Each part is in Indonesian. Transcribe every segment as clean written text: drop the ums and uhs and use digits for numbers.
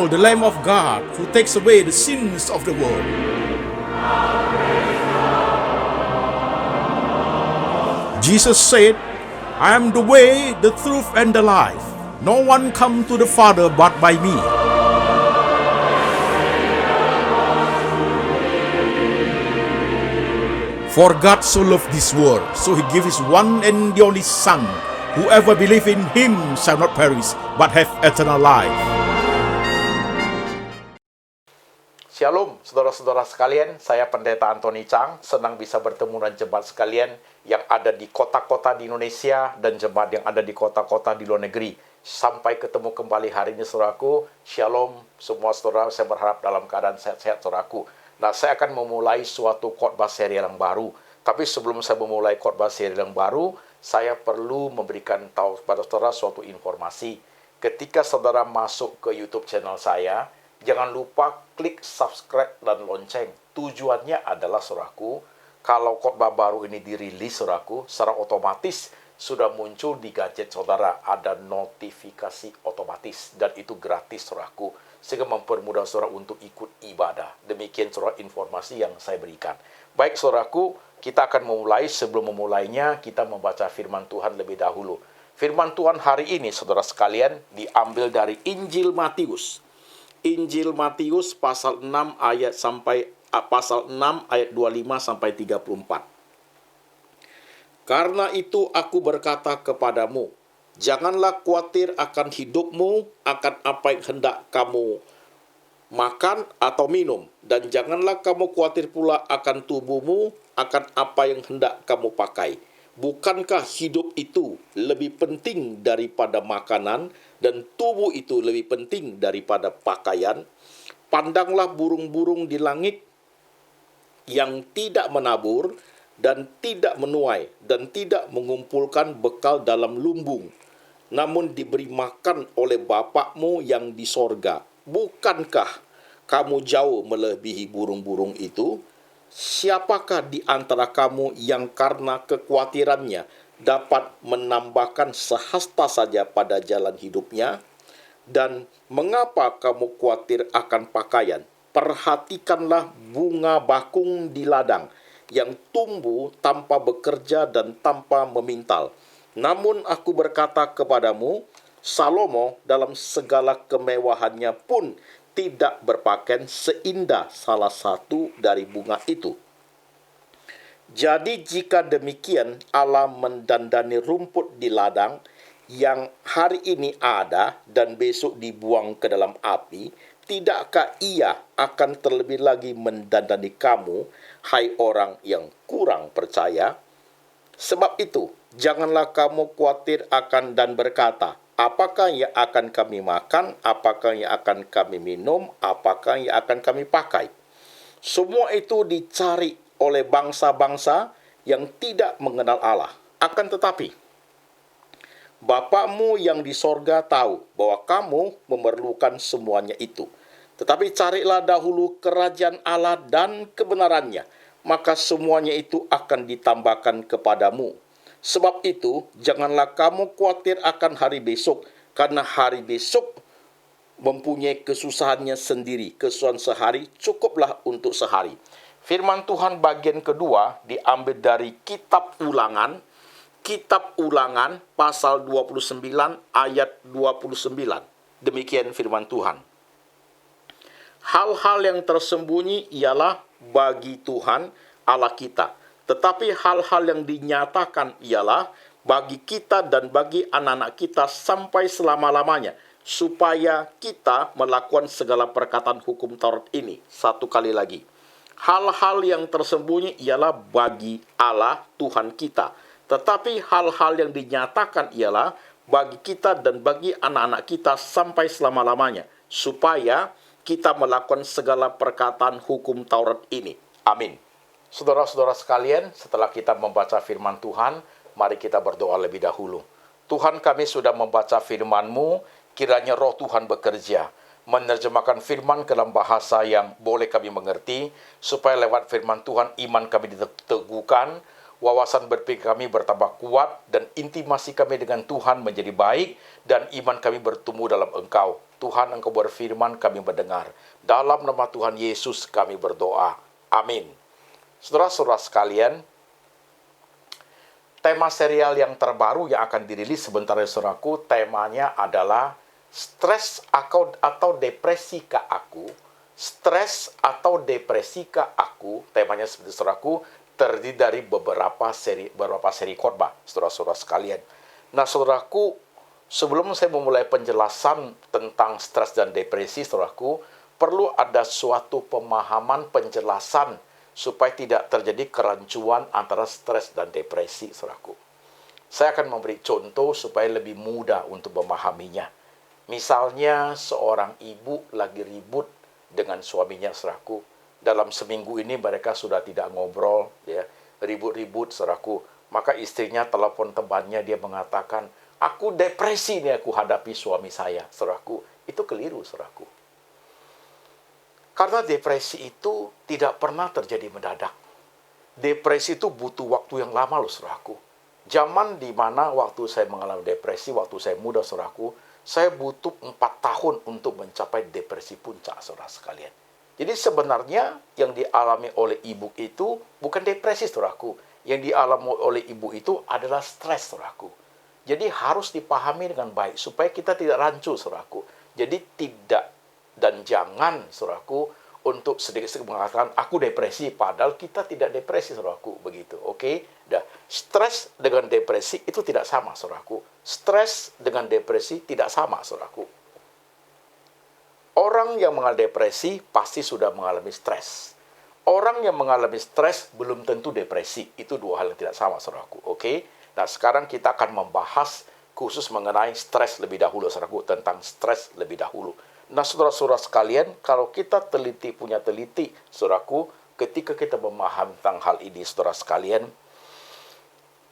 Behold, the Lamb of God who takes away the sins of the world. Jesus said, I am the way, the truth, and the life. No one comes to the Father but by me. For God so loved this world, so he gave his one and the only Son. Whoever believes in him shall not perish, but have eternal life. Shalom, saudara-saudara sekalian. Saya Pendeta Antoni Chang. Senang bisa bertemu dengan jemaat sekalian yang ada di kota-kota di Indonesia dan jemaat yang ada di kota-kota di luar negeri. Sampai ketemu kembali hari ini, saudaraku. Shalom, semua saudara. Saya berharap dalam keadaan sehat-sehat, saudaraku. Nah, saya akan memulai suatu khotbah serial yang baru. Tapi sebelum saya memulai khotbah serial yang baru, saya perlu memberikan tahu kepada saudara suatu informasi. Ketika saudara masuk ke YouTube channel saya, jangan lupa klik subscribe dan lonceng. Tujuannya adalah, saudaraku, kalau khotbah baru ini dirilis, saudaraku, secara otomatis sudah muncul di gadget saudara. Ada notifikasi otomatis. Dan itu gratis, saudaraku. Sehingga mempermudah saudara untuk ikut ibadah. Demikian, saudara, informasi yang saya berikan. Baik, saudaraku, kita akan memulai. Sebelum memulainya, kita membaca firman Tuhan lebih dahulu. Firman Tuhan hari ini, saudara sekalian, diambil dari Injil Matius. Injil Matius pasal 6 ayat 25 sampai 34. Karena itu aku berkata kepadamu, janganlah khawatir akan hidupmu, akan apa yang hendak kamu makan atau minum, dan janganlah kamu khawatir pula akan tubuhmu, akan apa yang hendak kamu pakai. Bukankah hidup itu lebih penting daripada makanan, dan tubuh itu lebih penting daripada pakaian? Pandanglah burung-burung di langit yang tidak menabur, dan tidak menuai, dan tidak mengumpulkan bekal dalam lumbung, namun diberi makan oleh Bapakmu yang di sorga. Bukankah kamu jauh melebihi burung-burung itu? Siapakah di antara kamu yang karena kekhawatirannya dapat menambahkan sehasta saja pada jalan hidupnya? Dan mengapa kamu khawatir akan pakaian? Perhatikanlah bunga bakung di ladang yang tumbuh tanpa bekerja dan tanpa memintal. Namun aku berkata kepadamu, Salomo dalam segala kemewahannya pun tidak berpakaian seindah salah satu dari bunga itu. Jadi jika demikian Allah mendandani rumput di ladang yang hari ini ada dan besok dibuang ke dalam api, tidakkah ia akan terlebih lagi mendandani kamu, hai orang yang kurang percaya? Sebab itu, janganlah kamu khawatir akan dan berkata, apakah yang akan kami makan, apakah yang akan kami minum, apakah yang akan kami pakai. Semua itu dicari oleh bangsa-bangsa yang tidak mengenal Allah. Akan tetapi, Bapakmu yang di sorga tahu bahwa kamu memerlukan semuanya itu. Tetapi carilah dahulu kerajaan Allah dan kebenarannya, maka semuanya itu akan ditambahkan kepadamu. Sebab itu, janganlah kamu khawatir akan hari besok, karena hari besok mempunyai kesusahannya sendiri. Kesusahan sehari cukuplah untuk sehari. Firman Tuhan bagian kedua diambil dari Kitab Ulangan pasal 29 ayat 29. Demikian firman Tuhan. Hal-hal yang tersembunyi ialah bagi Tuhan Allah kita. Tetapi hal-hal yang dinyatakan ialah bagi kita dan bagi anak-anak kita sampai selama-lamanya, supaya kita melakukan segala perkataan hukum Taurat ini. Satu kali lagi. Hal-hal yang tersembunyi ialah bagi Allah Tuhan kita. Tetapi hal-hal yang dinyatakan ialah bagi kita dan bagi anak-anak kita sampai selama-lamanya, supaya kita melakukan segala perkataan hukum Taurat ini. Amin. Saudara-saudara sekalian, setelah kita membaca firman Tuhan, mari kita berdoa lebih dahulu. Tuhan, kami sudah membaca firman-Mu, kiranya roh Tuhan bekerja, menerjemahkan firman ke dalam bahasa yang boleh kami mengerti, supaya lewat firman Tuhan iman kami diteguhkan, wawasan berpikir kami bertambah kuat, dan intimasi kami dengan Tuhan menjadi baik, dan iman kami bertumbuh dalam Engkau. Tuhan, Engkau berfirman, kami mendengar. Dalam nama Tuhan Yesus kami berdoa. Amin. Saudara-saudara sekalian, tema serial yang terbaru yang akan dirilis sebentar lagi, saudaraku, temanya adalah stres atau depresi ke aku. Stres atau depresi ke aku, temanya seperti saudaraku, terdiri dari beberapa seri khotbah, saudara-saudara sekalian. Nah, saudaraku, sebelum saya memulai penjelasan tentang stres dan depresi, saudaraku, perlu ada suatu pemahaman penjelasan supaya tidak terjadi kerancuan antara stres dan depresi, saudaraku. Saya akan memberi contoh supaya lebih mudah untuk memahaminya. Misalnya, seorang ibu lagi ribut dengan suaminya, saudaraku. Dalam seminggu ini mereka sudah tidak ngobrol, ya, ribut-ribut, saudaraku. Maka istrinya telepon temannya, dia mengatakan, aku depresi nih aku hadapi suami saya, saudaraku. Itu keliru, saudaraku. Karena depresi itu tidak pernah terjadi mendadak. Depresi itu butuh waktu yang lama loh, saudaraku. Zaman di mana waktu saya mengalami depresi, waktu saya muda, saudaraku, saya butuh 4 tahun untuk mencapai depresi puncak, saudara sekalian. Jadi sebenarnya yang dialami oleh ibu itu bukan depresi, saudaraku. Yang dialami oleh ibu itu adalah stres, saudaraku. Jadi harus dipahami dengan baik supaya kita tidak rancu, saudaraku. Jadi tidak dan jangan, saudaraku, untuk sedikit-sedikit mengatakan aku depresi, padahal kita tidak depresi, saudaraku, begitu. Oke? Dah, stres dengan depresi itu tidak sama, saudaraku. Stres dengan depresi tidak sama, saudaraku. Orang yang mengalami depresi pasti sudah mengalami stres. Orang yang mengalami stres belum tentu depresi. Itu dua hal yang tidak sama, saudaraku. Oke? Nah, sekarang kita akan membahas khusus mengenai stres lebih dahulu, saudaraku, tentang stres lebih dahulu. Nah, saudara-saudara sekalian, kalau kita punya teliti, saudaraku, ketika kita memahami tentang hal ini, saudara sekalian,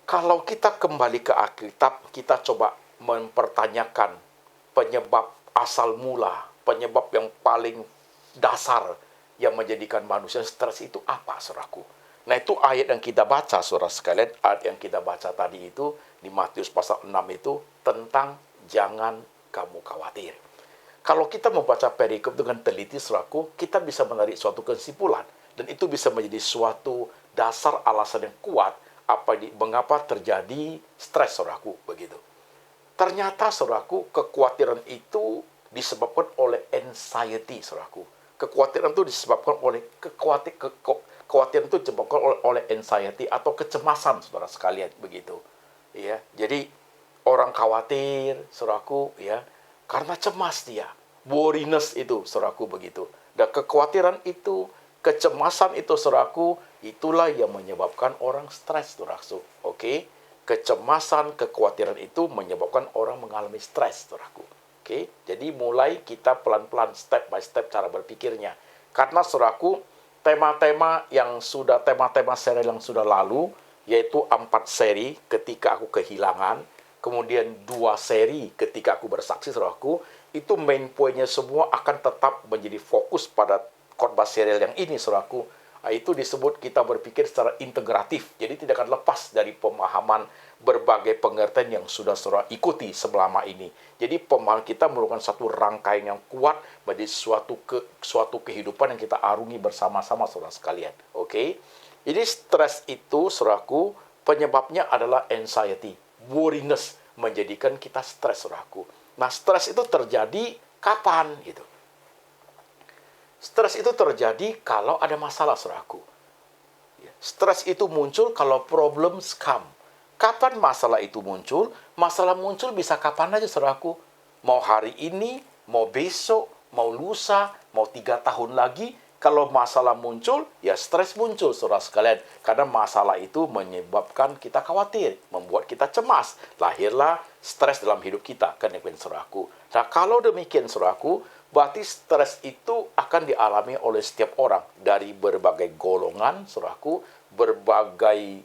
kalau kita kembali ke Alkitab, kita coba mempertanyakan penyebab asal mula, penyebab yang paling dasar yang menjadikan manusia stres itu apa, saudaraku? Nah, itu ayat yang kita baca, saudara sekalian, ayat yang kita baca tadi itu, di Matius pasal 6 itu, tentang jangan kamu khawatir. Kalau kita membaca perikop dengan teliti, saudaraku, kita bisa menarik suatu kesimpulan. Dan itu bisa menjadi suatu dasar alasan yang kuat mengapa terjadi stres, saudaraku, begitu. Ternyata, saudaraku, kekhawatiran itu disebabkan oleh anxiety, saudaraku. Kekhawatiran itu disebabkan oleh kekhawatiran itu disebabkan oleh anxiety atau kecemasan, saudara sekalian, begitu. Ya, jadi orang khawatir, saudaraku, ya, karena cemas dia. Worriness itu, saudaraku, begitu. Dan kekhawatiran itu, kecemasan itu, saudaraku, itulah yang menyebabkan orang stres, saudaraku. Oke? Kecemasan, kekhawatiran itu menyebabkan orang mengalami stres, saudaraku. Oke? Jadi mulai kita pelan-pelan, step by step cara berpikirnya. Karena, saudaraku, tema-tema serial yang sudah lalu, yaitu 4 seri ketika aku kehilangan, kemudian 2 seri ketika aku bersaksi, saudaraku, itu main poinnya semua akan tetap menjadi fokus pada khotbah serial yang ini, saudaraku. Itu disebut kita berpikir secara integratif. Jadi tidak akan lepas dari pemahaman berbagai pengertian yang sudah saudara ikuti selama ini. Jadi pemahaman kita merupakan satu rangkaian yang kuat menjadi suatu kehidupan yang kita arungi bersama-sama, saudara sekalian. Oke? Jadi stres itu, saudaraku, penyebabnya adalah anxiety, worriness, menjadikan kita stres, saudaraku. Nah, stres itu terjadi kapan? Gitu. Stres itu terjadi kalau ada masalah, saudaraku. Stres itu muncul kalau problems come. Kapan masalah itu muncul? Masalah muncul bisa kapan aja, saudaraku. Mau hari ini, mau besok, mau lusa, mau 3 tahun lagi. Kalau masalah muncul, ya stres muncul, saudara sekalian. Karena masalah itu menyebabkan kita khawatir, membuat kita cemas. Lahirlah stres dalam hidup kita, kan ya, saudaraku. Nah, kalau demikian, saudaraku, berarti stres itu akan dialami oleh setiap orang. Dari berbagai golongan, saudaraku, berbagai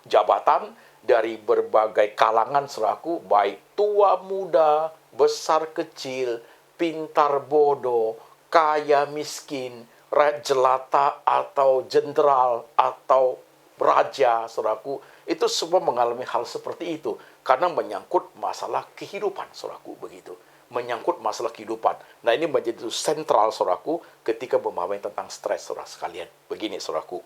jabatan, dari berbagai kalangan, saudaraku, baik tua muda, besar kecil, pintar bodoh, kaya miskin, rakyat jelata atau jenderal atau raja, saudaraku, itu semua mengalami hal seperti itu. Karena menyangkut masalah kehidupan, saudaraku, begitu. Menyangkut masalah kehidupan. Nah, ini menjadi sentral, saudaraku, ketika memahami tentang stres, saudara sekalian. Begini, saudaraku.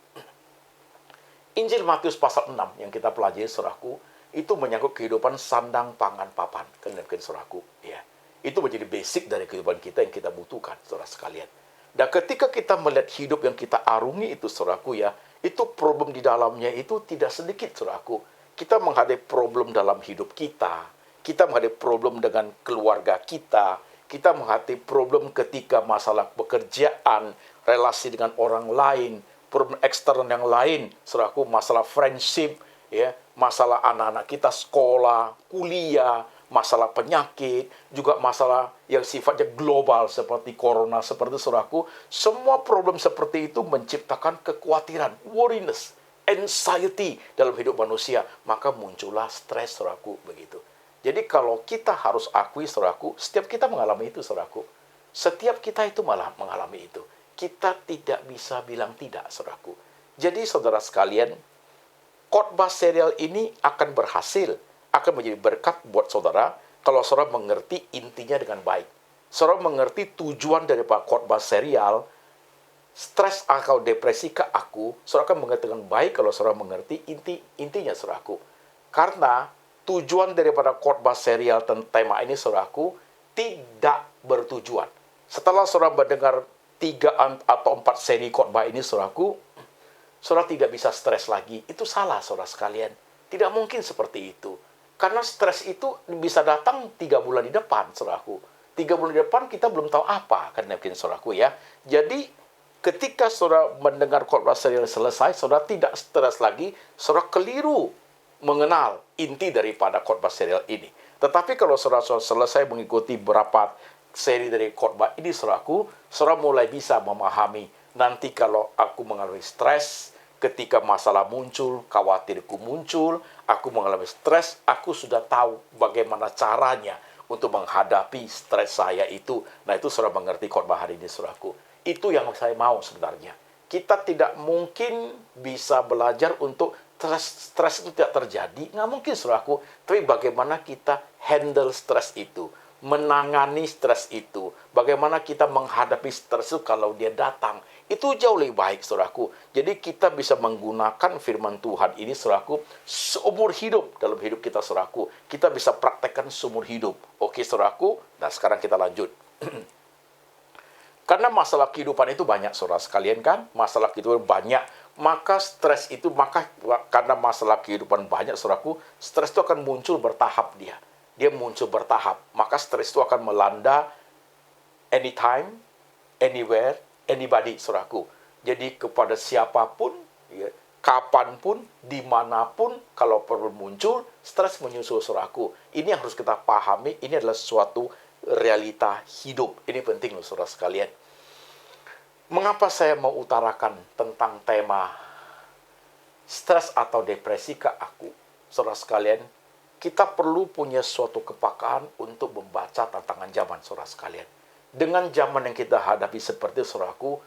Injil Matius pasal 6 yang kita pelajari, saudaraku, itu menyangkut kehidupan sandang, pangan, papan. Kan saudaraku, ya. Itu menjadi basic dari kehidupan kita yang kita butuhkan, saudara sekalian. Dan ketika kita melihat hidup yang kita arungi itu, saudaraku, ya, itu problem di dalamnya itu tidak sedikit, saudaraku. Kita menghadapi problem dalam hidup kita. Kita menghadapi problem dengan keluarga kita. Kita menghadapi problem ketika masalah pekerjaan, relasi dengan orang lain, problem eksternal yang lain, saudaraku, masalah friendship, ya, masalah anak-anak kita sekolah, kuliah, masalah penyakit, juga masalah yang sifatnya global seperti corona, seperti saudaraku. Semua problem seperti itu menciptakan kekhawatiran, worriness, anxiety dalam hidup manusia. Maka muncullah stres, saudaraku, begitu. Jadi kalau kita harus akui, saudaraku, setiap kita mengalami itu, saudaraku. Setiap kita itu malah mengalami itu. Kita tidak bisa bilang tidak, saudaraku. Jadi saudara sekalian, khotbah serial ini akan berhasil, akan menjadi berkat buat saudara kalau saudara mengerti intinya dengan baik. Saudara mengerti tujuan daripada khotbah serial, stres atau depresi ke aku, saudara akan mengerti dengan baik kalau saudara mengerti intinya, saudaraku. Karena tujuan daripada khotbah serial tentang tema ini, saudaraku, tidak bertujuan. Setelah saudara mendengar 3 atau 4 seri khotbah ini, saudaraku, saudara tidak bisa stres lagi. Itu salah, saudara sekalian. Tidak mungkin seperti itu. Karena stres itu bisa datang 3 bulan di depan, saudaraku. 3 bulan di depan kita belum tahu apa, kan mungkin, saudaraku, ya. Jadi, ketika saudara mendengar khotbah serial selesai, saudara tidak stres lagi, saudara keliru mengenal inti daripada khotbah serial ini. Tetapi kalau saudara selesai mengikuti beberapa seri dari khotbah ini, saudaraku, saudara mulai bisa memahami, nanti kalau aku mengalami stres, ketika masalah muncul, khawatirku muncul, aku mengalami stres, aku sudah tahu bagaimana caranya untuk menghadapi stres saya itu. Nah, itu saudara mengerti khotbah hari ini, saudaraku. Itu yang saya mau sebenarnya. Kita tidak mungkin bisa belajar untuk stres itu tidak terjadi. Nggak mungkin, saudaraku. Tapi bagaimana kita handle stres itu, menangani stres itu, bagaimana kita menghadapi stres itu kalau dia datang, itu jauh lebih baik, saudaraku. Jadi kita bisa menggunakan firman Tuhan ini, saudaraku, seumur hidup dalam hidup kita, saudaraku. Kita bisa praktekkan seumur hidup. Oke, saudaraku. Nah, sekarang kita lanjut. Karena masalah kehidupan itu banyak, saudara sekalian, kan? Masalah kehidupan banyak. Maka stres itu, karena masalah kehidupan banyak, saudaraku, stres itu akan muncul bertahap dia. Dia muncul bertahap. Maka stres itu akan melanda anytime, anywhere, anybody, saudaraku. Jadi kepada siapapun, ya, kapanpun, dimanapun, kalau perlu muncul, stres menyusul, saudaraku. Ini yang harus kita pahami, ini adalah suatu realita hidup. Ini penting, loh, saudara sekalian. Mengapa saya mau utarakan tentang tema stres atau depresi ke aku? Saudara sekalian, kita perlu punya suatu kepekaan untuk membaca tantangan zaman, saudara sekalian. Dengan zaman yang kita hadapi seperti, saudaraku,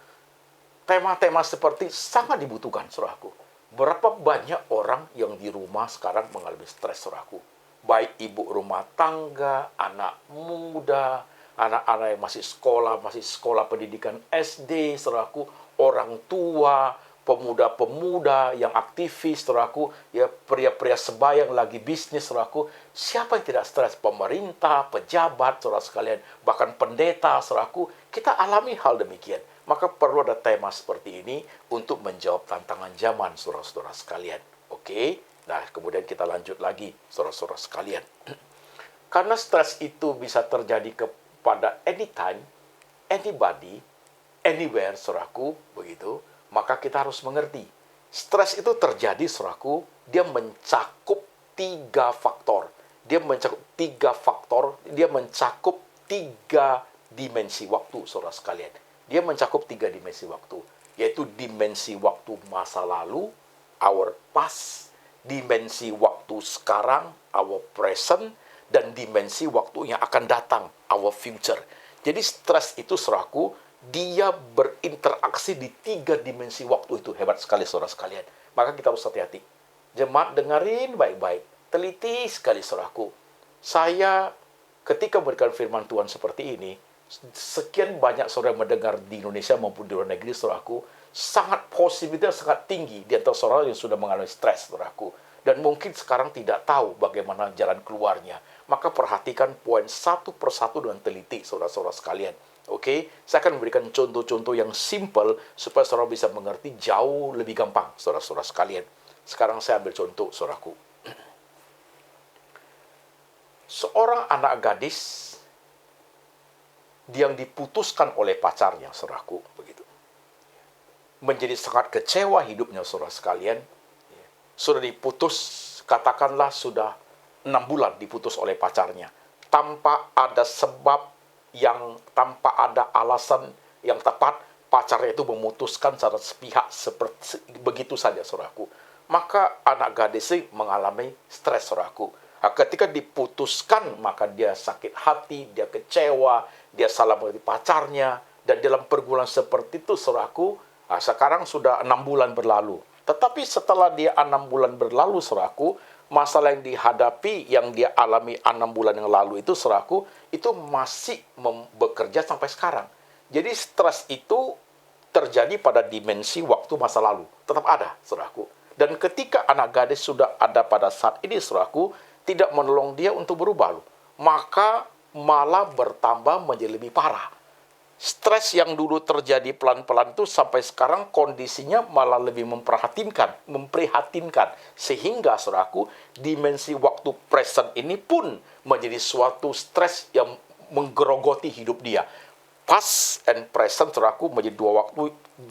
tema-tema seperti sangat dibutuhkan, saudaraku. Berapa banyak orang yang di rumah sekarang mengalami stres, saudaraku. Baik ibu rumah tangga, anak muda, anak-anak yang masih sekolah pendidikan SD, saudaraku, orang tua, pemuda-pemuda yang aktivis, saudaraku, ya, pria-pria sebaya yang lagi bisnis, saudaraku. Siapa yang tidak stres? Pemerintah, pejabat, saudara sekalian, bahkan pendeta, saudaraku. Kita alami hal demikian. Maka perlu ada tema seperti ini untuk menjawab tantangan zaman, saudara-saudara sekalian. Oke? Nah, kemudian kita lanjut lagi, saudara-saudara sekalian. Karena stres itu bisa terjadi kepada anytime, anybody, anywhere, saudaraku, begitu. Maka kita harus mengerti, stres itu terjadi, saudaraku, dia mencakup 3 faktor. Dia mencakup 3 dimensi waktu, saudara sekalian. Dia mencakup 3 dimensi waktu, yaitu dimensi waktu masa lalu, our past, dimensi waktu sekarang, our present, dan dimensi waktu yang akan datang, our future. Jadi stres itu, saudaraku, dia berinteraksi di 3 dimensi waktu itu. Hebat sekali, saudara sekalian. Maka kita harus hati-hati. Jemaat dengerin baik-baik. Teliti sekali saudaraku. Saya ketika memberikan firman Tuhan seperti ini, sekian banyak saudara yang mendengar di Indonesia maupun di luar negeri, saudaraku, sangat posibilitas sangat tinggi di antara saudara yang sudah mengalami stres, saudaraku. Dan mungkin sekarang tidak tahu bagaimana jalan keluarnya. Maka perhatikan poin satu persatu dengan teliti, saudara-saudara sekalian. Oke, saya akan memberikan contoh-contoh yang simple supaya saudara bisa mengerti jauh lebih gampang, saudara-saudara sekalian. Sekarang saya ambil contoh, saudaraku. Seorang anak gadis yang diputuskan oleh pacarnya, saudaraku, begitu. Menjadi sangat kecewa hidupnya, saudara sekalian. Sudah diputus, katakanlah sudah 6 bulan diputus oleh pacarnya. Tanpa ada sebab tanpa ada alasan yang tepat, pacarnya itu memutuskan secara sepihak seperti begitu saja, saudaraku. Maka anak gadis ini mengalami stres, saudaraku. Ketika diputuskan, maka dia sakit hati, dia kecewa, dia salah mengerti pacarnya, dan dalam pergumulan seperti itu, saudaraku, sekarang sudah 6 bulan berlalu. Tetapi setelah dia 6 bulan berlalu, saudaraku, masalah yang dihadapi, yang dia alami 6 bulan yang lalu itu, saudaraku, itu masih bekerja sampai sekarang. Jadi stres itu terjadi pada dimensi waktu masa lalu. Tetap ada, saudaraku. Dan ketika anak gadis sudah ada pada saat ini, saudaraku, tidak menolong dia untuk berubah, maka malah bertambah menjadi lebih parah. Stres yang dulu terjadi pelan-pelan itu sampai sekarang kondisinya malah lebih memprihatinkan. Sehingga, saudaraku, dimensi waktu present ini pun menjadi suatu stres yang menggerogoti hidup dia. Past and present, saudaraku, menjadi dua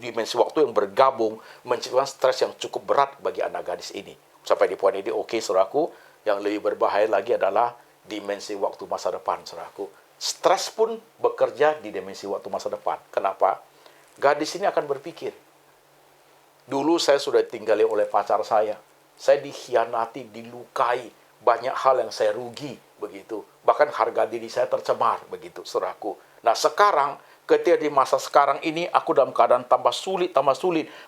dimensi waktu yang bergabung, menciptakan stres yang cukup berat bagi anak gadis ini. Sampai di poin ini, oke, saudaraku, yang lebih berbahaya lagi adalah dimensi waktu masa depan, saudaraku. Stres pun bekerja di dimensi waktu masa depan. Kenapa? Gadis ini akan berpikir, dulu saya sudah ditinggali oleh pacar saya dikhianati, dilukai, banyak hal yang saya rugi, begitu. Bahkan harga diri saya tercemar, begitu, saudaraku. Nah, sekarang, ketika di masa sekarang ini, aku dalam keadaan tambah sulit.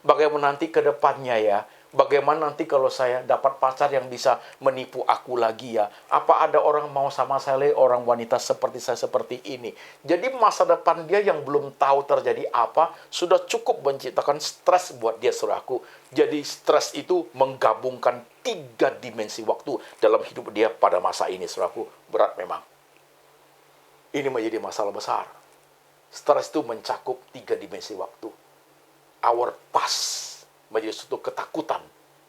Bagaimana nanti ke depannya ya? Bagaimana nanti kalau saya dapat pacar yang bisa menipu aku lagi ya? Apa ada orang mau sama saya, orang wanita seperti saya seperti ini? Jadi masa depan dia yang belum tahu terjadi apa, sudah cukup menciptakan stres buat dia, saudaraku. Jadi stres itu menggabungkan 3 dimensi waktu dalam hidup dia pada masa ini, saudaraku. Berat memang. Ini menjadi masalah besar. Stres itu mencakup 3 dimensi waktu. Our past menjadi suatu ketakutan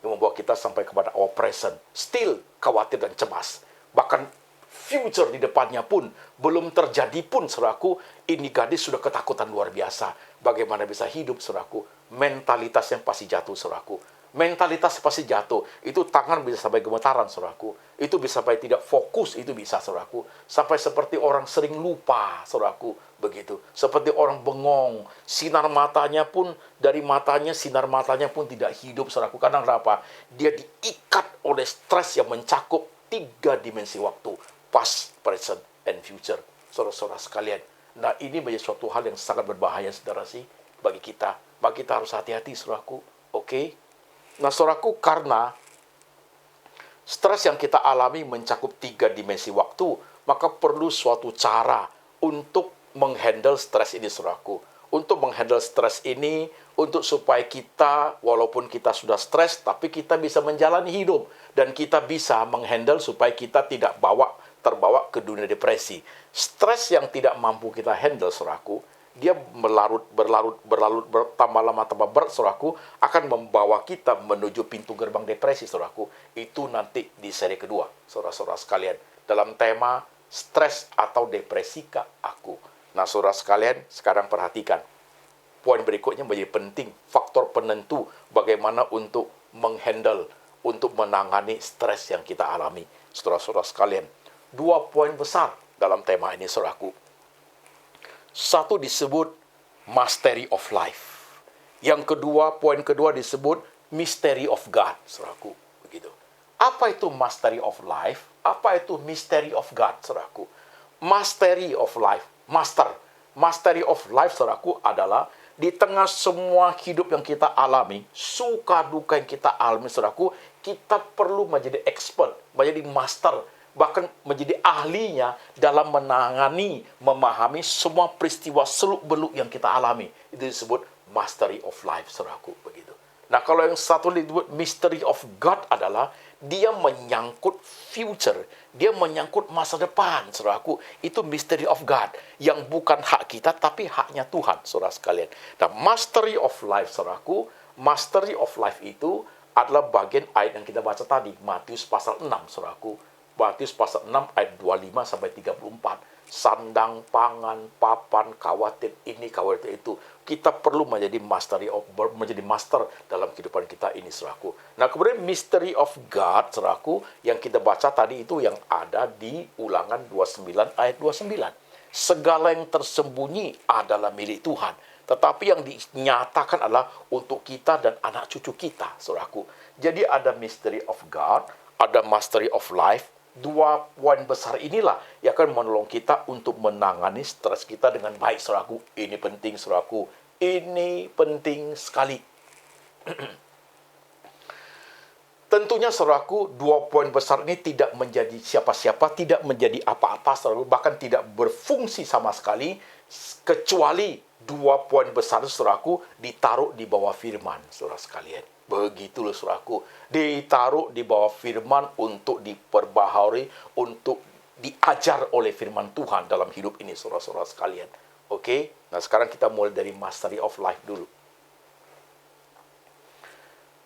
yang membawa kita sampai kepada our present. Still khawatir dan cemas. Bahkan future di depannya pun belum terjadi pun, saudaraku. Ini gadis sudah ketakutan luar biasa. Bagaimana bisa hidup, saudaraku? Mentalitasnya pasti jatuh, saudaraku. Mentalitas pasti jatuh. Itu tangan bisa sampai gemetaran, saudaraku. Itu bisa sampai tidak fokus, itu bisa, saudaraku. Sampai seperti orang sering lupa, saudaraku. Begitu. Seperti orang bengong. Sinar matanya pun, dari matanya, sinar matanya pun tidak hidup, saudaraku. Karena apa? Dia diikat oleh stres yang mencakup 3 dimensi waktu. Past, present, and future. Saudara-saudara sekalian. Nah, ini menjadi suatu hal yang sangat berbahaya, saudara sih, bagi kita. Bagi kita harus hati-hati, saudaraku. Oke? Nah, saudaraku, karena stres yang kita alami mencakup 3 dimensi waktu, maka perlu suatu cara untuk menghandle stres ini, saudaraku. Untuk menghandle stres ini, untuk supaya kita, walaupun kita sudah stres, tapi kita bisa menjalani hidup. Dan kita bisa menghandle supaya kita tidak terbawa ke dunia depresi. Stres yang tidak mampu kita handle, saudaraku, dia bertambah lama tambah berat, saudaraku, akan membawa kita menuju pintu gerbang depresi, saudaraku. Itu nanti di seri kedua, saudara-saudara sekalian, dalam tema stres atau depresikah aku. Nah, saudara sekalian, sekarang perhatikan. Poin berikutnya menjadi penting, faktor penentu bagaimana untuk menghandle, untuk menangani stres yang kita alami. Saudara-saudara sekalian, 2 poin besar dalam tema ini, saudaraku. Satu disebut mastery of life. Yang kedua, poin kedua disebut mystery of God, saudaraku. Begitu. Apa itu mastery of life? Apa itu mystery of God, saudaraku? Mastery of life, mastery of life, saudaraku, adalah di tengah semua hidup yang kita alami, suka duka yang kita alami, saudaraku, kita perlu menjadi expert, menjadi master, bahkan menjadi ahlinya dalam menangani, memahami semua peristiwa seluk-beluk yang kita alami. Itu disebut mastery of life, saudaraku, begitu. Nah, kalau yang satu disebut mystery of God adalah dia menyangkut future, dia menyangkut masa depan, saudaraku. Itu mystery of God, yang bukan hak kita, tapi haknya Tuhan, saudara sekalian. Nah, mastery of life, saudaraku, mastery of life itu adalah bagian ayat yang kita baca tadi, Matius pasal 6, saudaraku. Matius pasal 6 ayat 25 sampai 34. Sandang, pangan, papan, khawatir ini, khawatir itu. Kita perlu menjadi menjadi master dalam kehidupan kita ini, saudaraku. Nah, kemudian mystery of God, saudaraku, yang kita baca tadi itu yang ada di Ulangan 29 ayat 29. Segala yang tersembunyi adalah milik Tuhan, tetapi yang dinyatakan adalah untuk kita dan anak cucu kita, saudaraku. Jadi ada mystery of God, ada mastery of life. Dua poin besar inilah yang akan menolong kita untuk menangani stres kita dengan baik, saudaraku. Ini penting, saudaraku. Ini penting sekali. Tentunya, saudaraku, dua poin besar ini tidak menjadi siapa-siapa, tidak menjadi apa-apa, saudaraku, bahkan tidak berfungsi sama sekali, kecuali dua poin besar, saudaraku, ditaruh di bawah firman, saudara sekalian. Begitu loh, saudaraku. Ditaruh di bawah firman untuk diperbaharui, untuk diajar oleh firman Tuhan dalam hidup ini, saudara-saudara sekalian. Oke? Nah, sekarang kita mulai dari mastery of life dulu.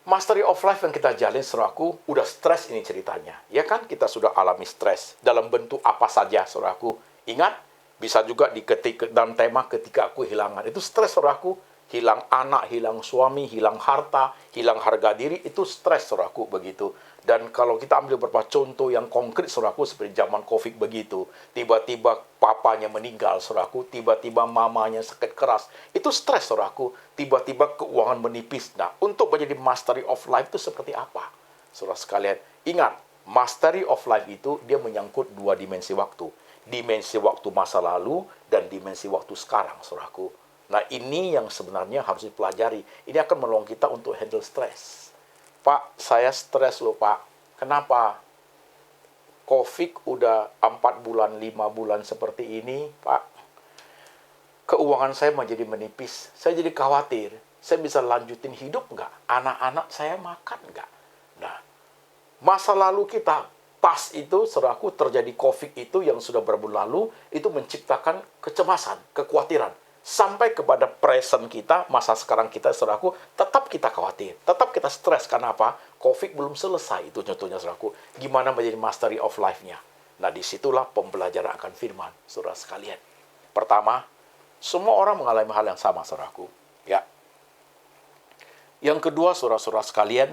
Mastery of life yang kita jalin, saudaraku, udah stres ini ceritanya. Ya kan? Kita sudah alami stres. Dalam bentuk apa saja, saudaraku. Ingat? Bisa juga diketik dalam tema ketika aku kehilangan. Itu stres, saudaraku. Hilang anak, hilang suami, hilang harta, hilang harga diri, itu stres, saudaraku, begitu. Dan kalau kita ambil beberapa contoh yang konkret, saudaraku, seperti zaman COVID begitu. Tiba-tiba papanya meninggal, saudaraku. Tiba-tiba mamanya sakit keras. Itu stres, saudaraku. Tiba-tiba keuangan menipis. Nah, untuk menjadi mastery of life itu seperti apa? Saudara sekalian, ingat, mastery of life itu dia menyangkut dua dimensi waktu. Dimensi waktu masa lalu dan dimensi waktu sekarang, saudaraku. Nah, ini yang sebenarnya harus dipelajari. Ini akan menolong kita untuk handle stres. Pak, saya stres loh, Pak. Kenapa? COVID udah 4 bulan, 5 bulan seperti ini, Pak. Keuangan saya menjadi menipis. Saya jadi khawatir. Saya bisa lanjutin hidup nggak? Anak-anak saya makan nggak? Nah, masa lalu kita pas itu, saudaraku, terjadi COVID itu yang sudah berbulan lalu, itu menciptakan kecemasan, kekhawatiran. Sampai kepada present kita, masa sekarang kita, saudaraku, tetap kita khawatir, tetap kita stres. Karena apa? COVID belum selesai. Itu contohnya, saudaraku. Gimana menjadi mastery of life-nya? Nah, disitulah pembelajaran akan firman, saudara sekalian. Pertama, semua orang mengalami hal yang sama, saudaraku. Ya. Yang kedua, saudara-saudara sekalian,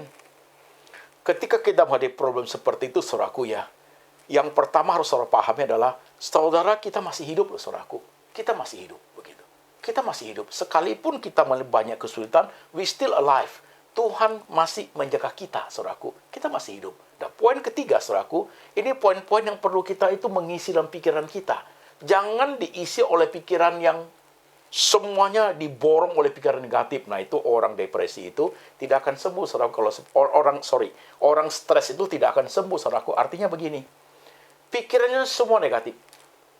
ketika kita menghadapi problem seperti itu, saudaraku, ya, yang pertama harus saudara pahami adalah, saudara kita masih hidup, loh, saudaraku. Kita masih hidup, begitu. Kita masih hidup. Sekalipun kita mengalami banyak kesulitan, we still alive. Tuhan masih menjaga kita, saudaraku. Kita masih hidup. Dan poin ketiga, saudaraku, ini poin-poin yang perlu kita itu mengisi dalam pikiran kita. Jangan diisi oleh pikiran yang semuanya diborong oleh pikiran negatif. Nah, itu orang depresi itu tidak akan sembuh, saudaraku. Kalau orang stres itu tidak akan sembuh, saudaraku. Artinya begini, pikirannya semua negatif.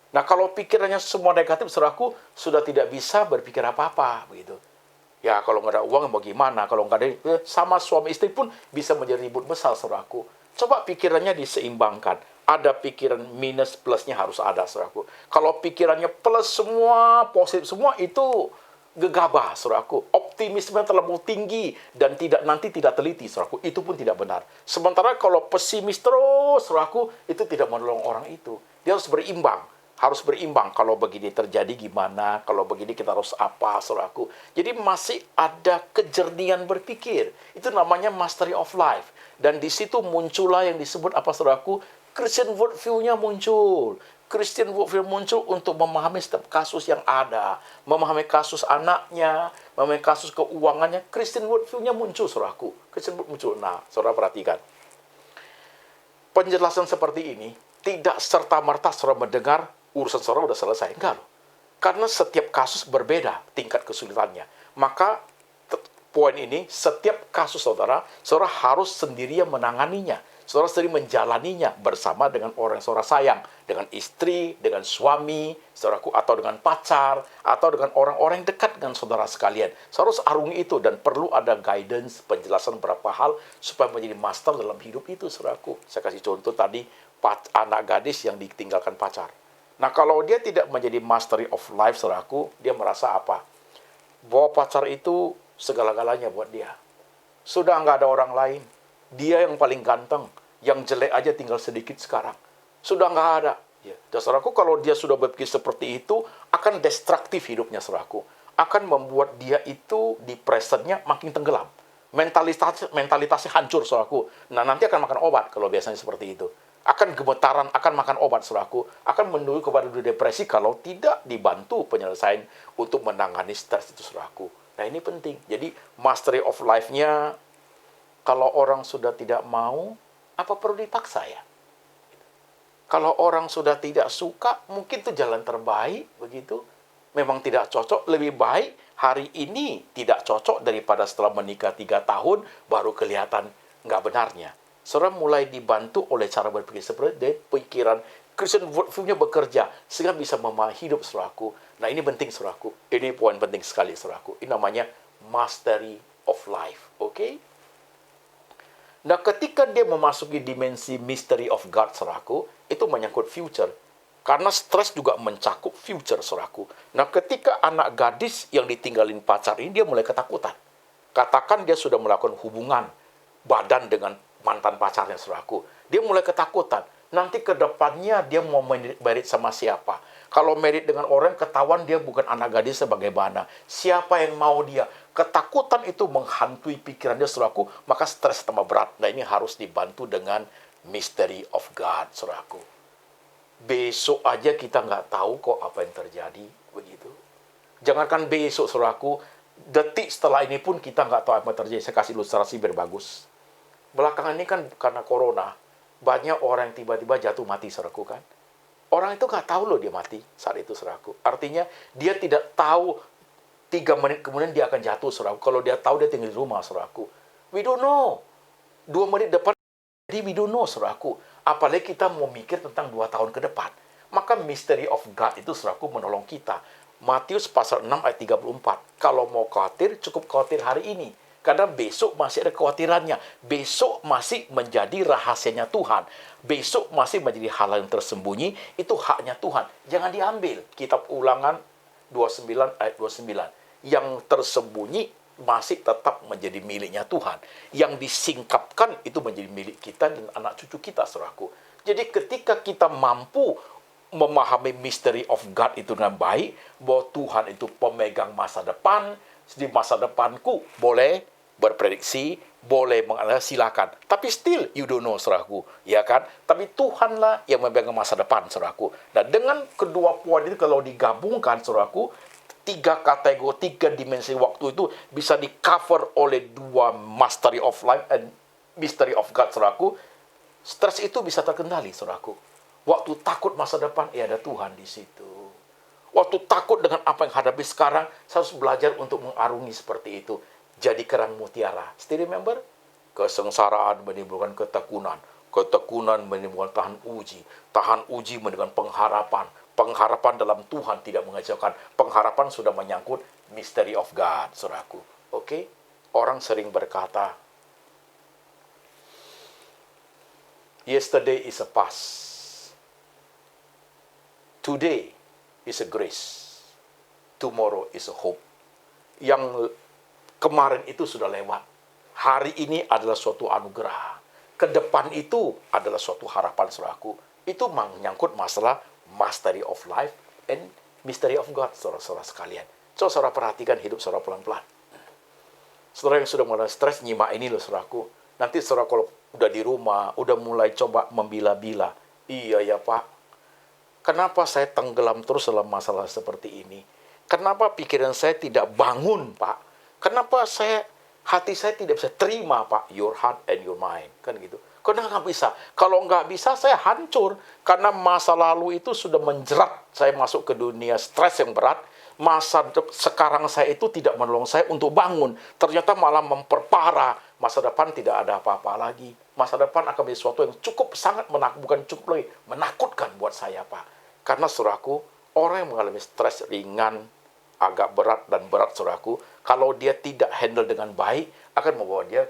Nah, kalau pikirannya semua negatif, saudaraku, sudah tidak bisa berpikir apa-apa, begitu. Ya, kalau nggak ada uang, bagaimana? Kalau nggak ada, sama suami istri pun bisa menjadi ribut besar, saudaraku. Coba pikirannya diseimbangkan. Ada pikiran minus, plusnya harus ada, saudaraku. Kalau pikirannya plus semua, positif semua, itu gegabah, saudaraku. Optimisme terlalu tinggi dan nanti tidak teliti, saudaraku. Itu pun tidak benar. Sementara kalau pesimis terus, saudaraku, itu tidak menolong orang itu. Dia harus berimbang. Harus berimbang. Kalau begini terjadi gimana? Kalau begini kita harus apa, saudaraku? Jadi masih ada kejernihan berpikir. Itu namanya mastery of life. Dan di situ muncullah yang disebut apa, saudaraku? Christian worldview-nya muncul. Christian worldview muncul untuk memahami setiap kasus yang ada. Memahami kasus anaknya, memahami kasus keuangannya. Christian worldview-nya muncul, saudaraku. Christian worldview muncul. Nah, saudara perhatikan. Penjelasan seperti ini tidak serta-merta saudara mendengar urusan saudara udah selesai. Enggak loh. Karena setiap kasus berbeda tingkat kesulitannya. Maka poin ini, setiap kasus saudara harus sendirian menanganinya. Saudara sendiri menjalaninya bersama dengan orang yang saudara sayang. Dengan istri, dengan suami, saudaraku, atau dengan pacar, atau dengan orang-orang yang dekat dengan saudara sekalian. Saudara harus arungi itu dan perlu ada guidance, penjelasan beberapa hal supaya menjadi master dalam hidup itu, saudaraku. Saya kasih contoh tadi, anak gadis yang ditinggalkan pacar. Nah, kalau dia tidak menjadi mastery of life, saudaraku, dia merasa apa? Bahwa pacar itu segala-galanya buat dia. Sudah nggak ada orang lain. Dia yang paling ganteng. Yang jelek aja tinggal sedikit sekarang. Sudah nggak ada. Ya. Dan saudaraku, kalau dia sudah berpikir seperti itu, akan destruktif hidupnya, saudaraku. Akan membuat dia itu di presentnya makin tenggelam. Mentalitasnya hancur, saudaraku. Nah, nanti akan makan obat kalau biasanya seperti itu. Akan gemetaran, akan makan obat, saudaraku. Akan menuju kepada depresi kalau tidak dibantu penyelesaian untuk menangani stres itu, saudaraku. Nah, ini penting. Jadi, mastery of life-nya, kalau orang sudah tidak mau, apa perlu dipaksa ya? Kalau orang sudah tidak suka, mungkin itu jalan terbaik, begitu. Memang tidak cocok, lebih baik hari ini tidak cocok daripada setelah menikah 3 tahun, baru kelihatan nggak benarnya. Saudara mulai dibantu oleh cara berpikir seperti itu, pikiran Christian worldview-nya bekerja, sehingga bisa memahami hidup, saudaraku. Nah, ini penting, saudaraku. Ini poin penting sekali, saudaraku. Ini namanya mastery of life, oke? Nah, ketika dia memasuki dimensi mystery of God, saudaraku, itu menyangkut future. Karena stres juga mencakup future, saudaraku. Nah, ketika anak gadis yang ditinggalin pacar ini, dia mulai ketakutan. Katakan dia sudah melakukan hubungan badan dengan mantan pacarnya, saudaraku. Dia mulai ketakutan. Nanti ke depannya dia mau merit sama siapa? Kalau merit dengan orang, ketahuan dia bukan anak gadis sebagaimana. Siapa yang mau dia? Ketakutan itu menghantui pikirannya, saudaraku, maka stres tambah berat. Nah, ini harus dibantu dengan mystery of God, saudaraku. Besok aja kita nggak tahu kok apa yang terjadi, begitu. Jangankan besok, saudaraku, detik setelah ini pun kita nggak tahu apa yang terjadi. Saya kasih ilustrasi biar bagus. Belakangan ini kan karena corona, banyak orang yang tiba-tiba jatuh mati, saudaraku, kan. Orang itu nggak tahu loh dia mati saat itu, saudaraku. Artinya dia tidak tahu 3 menit kemudian dia akan jatuh, saudaraku. Kalau dia tahu, dia tinggal di rumah, saudaraku. We don't know. 2 menit depan, jadi we don't know, saudaraku. Apalagi kita mau mikir tentang 2 tahun ke depan. Maka mystery of God itu, saudaraku, menolong kita. Matius pasal 6 ayat 34. Kalau mau khawatir, cukup khawatir hari ini. Karena besok masih ada kekhawatirannya. Besok masih menjadi rahasianya Tuhan. Besok masih menjadi hal yang tersembunyi. Itu haknya Tuhan. Jangan diambil. Kitab Ulangan 29 ayat 29. Yang tersembunyi masih tetap menjadi miliknya Tuhan. Yang disingkapkan itu menjadi milik kita dan anak cucu kita, saudaraku. Jadi ketika kita mampu memahami mystery of God itu dengan baik, bahwa Tuhan itu pemegang masa depan, di masa depanku boleh berprediksi, boleh menganalisis, silakan. Tapi still, you don't know, saudaraku. Ya kan? Tapi Tuhanlah yang memegang masa depan, saudaraku. Nah, dengan kedua poin itu kalau digabungkan, saudaraku, 3 kategori, 3 dimensi waktu itu bisa di-cover oleh 2 mastery of life and mystery of God, saudaraku. Stres itu bisa terkendali, saudaraku. Waktu takut masa depan, ya ada Tuhan di situ. Waktu takut dengan apa yang hadapi sekarang, saya harus belajar untuk mengarungi seperti itu. Jadi kerang mutiara. Still remember? Kesengsaraan menimbulkan ketekunan. Ketekunan menimbulkan tahan uji. Tahan uji menimbulkan pengharapan. Pengharapan dalam Tuhan tidak mengecewakan. Pengharapan sudah menyangkut mystery of God, saudaraku. Oke? Orang sering berkata, yesterday is a past. Today is a grace. Tomorrow is a hope. Yang kemarin itu sudah lewat. Hari ini adalah suatu anugerah. Ke depan itu adalah suatu harapan, saudaraku. Itu menyangkut masalah mastery of life and mystery of God, saudara-saudara sekalian. So, saudara perhatikan hidup saudara pelan-pelan. Saudara yang sudah mulai stres, nyimak ini loh, saudaraku. Nanti saudara kalau udah di rumah, udah mulai coba membila-bila. Iya ya, Pak. Kenapa saya tenggelam terus dalam masalah seperti ini? Kenapa pikiran saya tidak bangun, Pak? Kenapa hati saya tidak bisa terima, Pak, your heart and your mind, kan gitu. Kenapa nggak bisa? Kalau nggak bisa, saya hancur. Karena masa lalu itu sudah menjerat saya masuk ke dunia stres yang berat. Sekarang saya itu tidak menolong saya untuk bangun. Ternyata malah memperparah. Masa depan tidak ada apa-apa lagi. Masa depan akan menjadi sesuatu yang cukup sangat bukan cukup lagi, menakutkan buat saya, Pak. Karena saudaraku, orang yang mengalami stres ringan, agak berat dan berat, saudaraku, kalau dia tidak handle dengan baik, akan membawa dia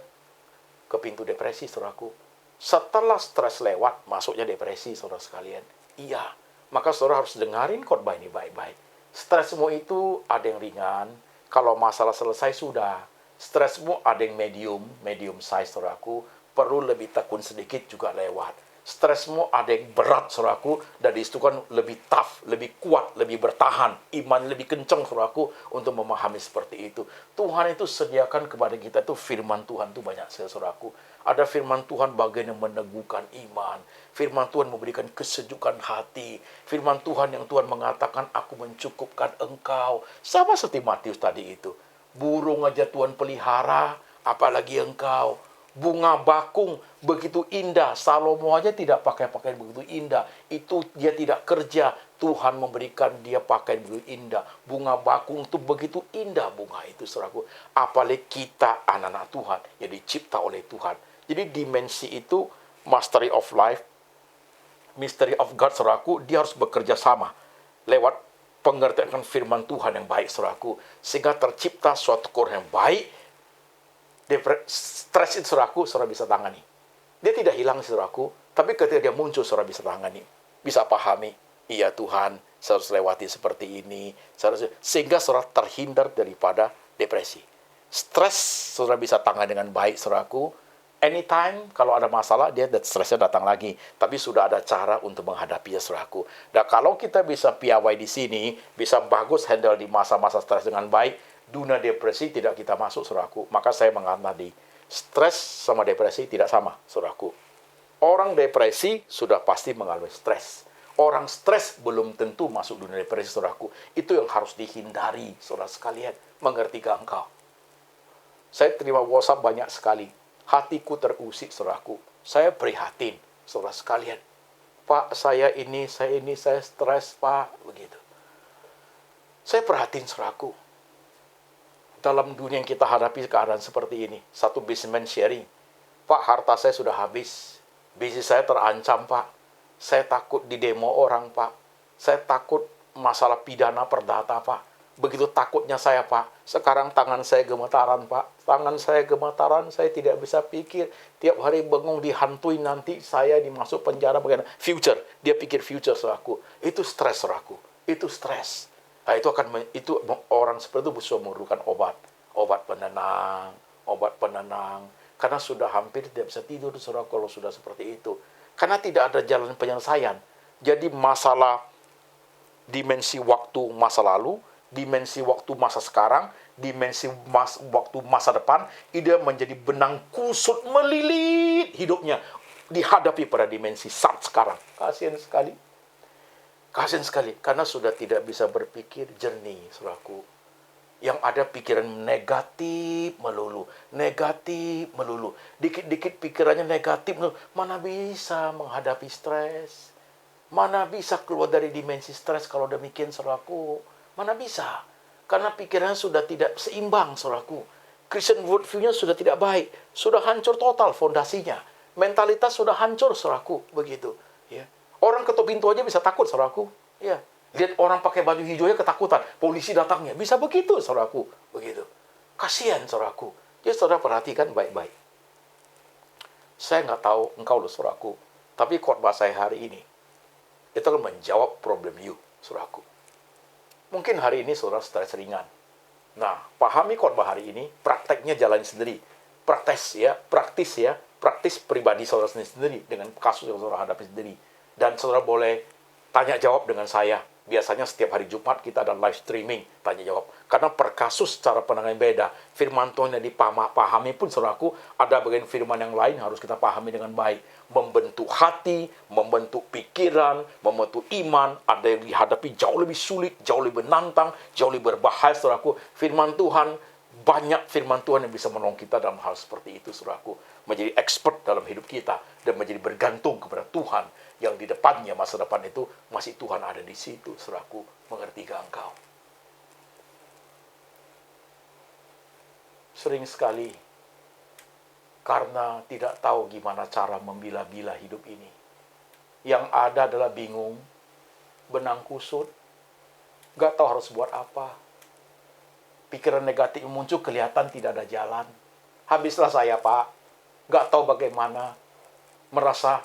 ke pintu depresi, saudaraku. Setelah stres lewat, masuknya depresi, saudara sekalian. Iya, maka saudara harus dengarin khotbah ini baik-baik. Stresmu itu ada yang ringan, kalau masalah selesai sudah. Stresmu ada yang medium size, saudaraku, perlu lebih tekun sedikit juga lewat. Stresmu ada yang berat, saudaraku, dan disitu kan lebih tough, lebih kuat, lebih bertahan. Iman lebih kencang, saudaraku, untuk memahami seperti itu. Tuhan itu sediakan kepada kita itu firman Tuhan itu banyak, saudaraku. Ada firman Tuhan bagian yang meneguhkan iman. Firman Tuhan memberikan kesejukan hati. Firman Tuhan yang Tuhan mengatakan, aku mencukupkan engkau. Sama seperti Matius tadi itu. Burung aja Tuhan pelihara, apalagi engkau. Bunga bakung begitu indah. Salomo aja tidak pakai pakaian begitu indah. Itu dia tidak kerja. Tuhan memberikan dia pakaian begitu indah. Bunga bakung itu begitu indah bunga itu, saudaraku. Apalagi kita anak-anak Tuhan yang dicipta oleh Tuhan. Jadi dimensi itu, mastery of life, mystery of God, saudaraku, dia harus bekerja sama lewat pengertian firman Tuhan yang baik, saudaraku. Sehingga tercipta suatu core yang baik. Stres itu, saudaraku, saudara bisa tangani. Dia tidak hilang, saudaraku, tapi ketika dia muncul, saudara bisa tangani. Bisa pahami, iya Tuhan, saya harus lewati seperti ini. Sehingga saudara terhindar daripada depresi. Stres, saudara bisa tangani dengan baik, saudaraku. Anytime, kalau ada masalah, stresnya datang lagi. Tapi sudah ada cara untuk menghadapinya, saudaraku. Dan kalau kita bisa piawai di sini, bisa bagus handle di masa-masa stres dengan baik, dunia depresi tidak kita masuk, saudaraku. Maka saya mengatakan tadi, stres sama depresi tidak sama, saudaraku. Orang depresi sudah pasti mengalami stres. Orang stres belum tentu masuk dunia depresi, saudaraku. Itu yang harus dihindari, saudara sekalian. Mengertikah engkau? Saya terima WhatsApp banyak sekali. Hatiku terusik, saudaraku. Saya prihatin, saudara sekalian. Pak, saya stres, Pak. Begitu. Saya perhatiin, saudaraku. Dalam dunia yang kita hadapi keadaan seperti ini. Satu businessman sharing. Pak, harta saya sudah habis. Bisnis saya terancam, Pak. Saya takut didemo orang, Pak. Saya takut masalah pidana perdata, Pak. Begitu takutnya saya, Pak. Sekarang tangan saya gemetaran, Pak. Tangan saya gemetaran, saya tidak bisa pikir. Tiap hari bengong dihantui, nanti saya dimasuk penjara. Bagaimana? Future. Dia pikir future, saudaraku. Itu stres, saudaraku. Itu stres. Nah, itu orang seperti itu bisa memerlukan obat. Obat penenang. Karena sudah hampir tidak bisa tidur, saudara, kalau sudah seperti itu. Karena tidak ada jalan penyelesaian. Jadi masalah dimensi waktu masa lalu, dimensi waktu masa sekarang, dimensi waktu masa depan, ide menjadi benang kusut melilit hidupnya dihadapi pada dimensi saat sekarang. Kasihan sekali. Kasihan sekali, karena sudah tidak bisa berpikir jernih, saudaraku. Yang ada pikiran negatif melulu. Dikit-dikit pikirannya negatif melulu. Mana bisa menghadapi stres? Mana bisa keluar dari dimensi stres kalau demikian, saudaraku? Mana bisa? Karena pikirannya sudah tidak seimbang, saudaraku. Christian worldview-nya sudah tidak baik. Sudah hancur total fondasinya. Mentalitas sudah hancur, saudaraku. Begitu. Ya. Orang ketuk pintu aja bisa takut, saudaraku. Ya. Lihat orang pakai baju hijaunya ketakutan. Polisi datangnya. Bisa begitu, saudaraku. Begitu. Kasihan, saudaraku. Jadi saudara perhatikan baik-baik. Saya nggak tahu engkau loh, saudaraku. Tapi khotbah saya hari ini, itu akan menjawab problem you, saudaraku. Mungkin hari ini saudara stres ringan. Nah, pahami khotbah hari ini, prakteknya jalan sendiri. Praktis pribadi saudara sendiri dengan kasus yang saudara hadapi sendiri. Dan saudara boleh tanya jawab dengan saya. Biasanya setiap hari Jumat kita ada live streaming tanya jawab. Karena per kasus cara penanganan beda. Firman Tuhan yang dipahami pun, saudaraku, ada bagian firman yang lain harus kita pahami dengan baik. Membentuk hati, membentuk pikiran, membentuk iman. Ada yang dihadapi jauh lebih sulit, jauh lebih menantang, jauh lebih berbahaya, saudaraku. Firman Tuhan banyak firman Tuhan yang bisa menolong kita dalam hal seperti itu, saudaraku. Menjadi expert dalam hidup kita dan menjadi bergantung kepada Tuhan yang di depannya, masa depan itu masih Tuhan ada di situ, saudaraku. Mengertikah engkau? Sering sekali karena tidak tahu gimana cara memilah-milah hidup ini. Yang ada adalah bingung, benang kusut, gak tahu harus buat apa. Pikiran negatif muncul, kelihatan tidak ada jalan. Habislah saya, Pak. Gak tahu bagaimana. Merasa